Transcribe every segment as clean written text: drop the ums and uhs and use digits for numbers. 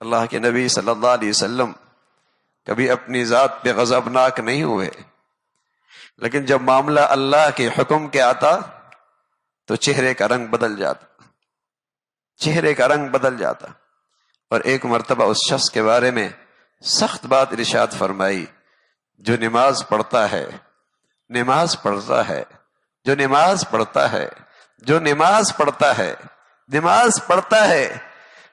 اللہ کے نبی صلی اللہ علیہ وسلم کبھی اپنی ذات پہ غضبناک نہیں ہوئے، لیکن جب معاملہ اللہ کے حکم کے آتا تو چہرے کا رنگ بدل جاتا، چہرے کا رنگ بدل جاتا۔ اور ایک مرتبہ اس شخص کے بارے میں سخت بات ارشاد فرمائی، جو نماز پڑھتا ہے، نماز پڑھتا ہے، جو نماز پڑھتا ہے، جو نماز پڑھتا ہے، نماز پڑھتا ہے،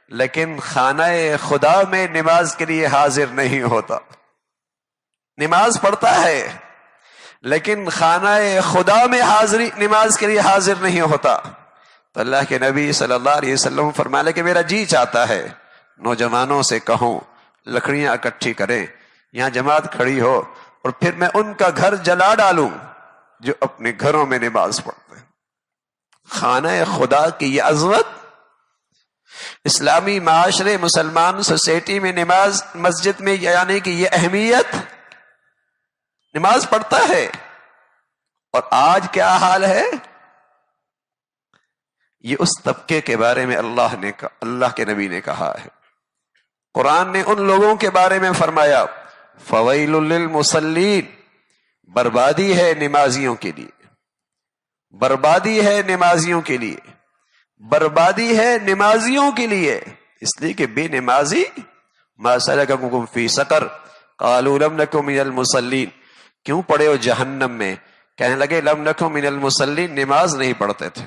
لیکن خانہ خدا میں نماز کے لیے حاضر نہیں ہوتا۔ نماز پڑھتا ہے لیکن خانہ خدا میں حاضری نماز کے لیے حاضر نہیں ہوتا۔ تو اللہ کے نبی صلی اللہ علیہ وسلم فرمایا کہ میرا جی چاہتا ہے نوجوانوں سے کہوں لکڑیاں اکٹھی کریں، یہاں جماعت کھڑی ہو، اور پھر میں ان کا گھر جلا ڈالوں جو اپنے گھروں میں نماز پڑھتے ہیں۔ خانہ خدا کی یہ عظمت، اسلامی معاشرے، مسلمان سوسائٹی میں نماز، مسجد میں یعنی کہ یہ اہمیت، نماز پڑھتا ہے۔ اور آج کیا حال ہے؟ یہ اس طبقے کے بارے میں اللہ کے نبی نے کہا ہے، قرآن نے ان لوگوں کے بارے میں فرمایا فویل للمصلین، بربادی ہے نمازیوں کے لیے، بربادی ہے نمازیوں کے لیے، بربادی ہے نمازیوں کے لیے، اس لیے کہ بے نمازی ما سلککم فی سقر قالوا لم نک من المصلین، کیوں پڑے ہو جہنم میں؟ کہنے لگے لم نک من المصلین، نماز نہیں پڑھتے تھے۔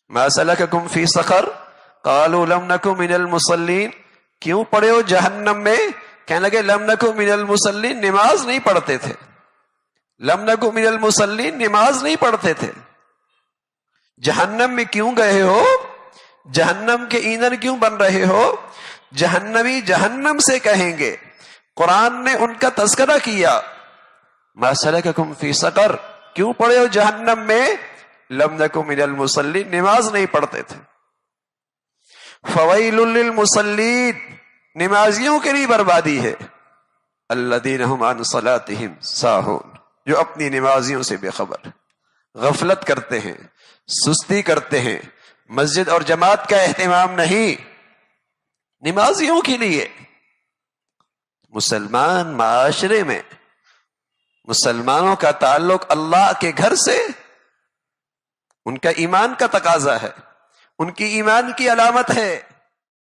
ما سلککم فی سقر قالوا لم نک من المصلین، کیوں پڑے ہو جہنم میں؟ کہنے لگے لم نک من المصلین، نماز نہیں پڑھتے تھے۔ لم نک من المصلین، نماز نہیں پڑھتے تھے۔ جہنم میں کیوں گئے ہو؟ جہنم کے ایندھن کیوں بن رہے ہو؟ جہنمی جہنم سے کہیں گے۔ قرآن نے ان کا تذکرہ کیا، ما سلککم فی سقر، کیوں پڑے ہو جہنم میں؟ لم نک من المصلین، نماز نہیں پڑھتے تھے۔ فویل للمصلین، نمازیوں کے لیے بربادی ہے، الذین هم عن صلاتهم ساہون، جو اپنی نمازیوں سے بے خبر، غفلت کرتے ہیں، سستی کرتے ہیں، مسجد اور جماعت کا اہتمام نہیں، نمازیوں کے لیے۔ مسلمان معاشرے میں مسلمانوں کا تعلق اللہ کے گھر سے، ان کا ایمان کا تقاضا ہے، ان کی ایمان کی علامت ہے۔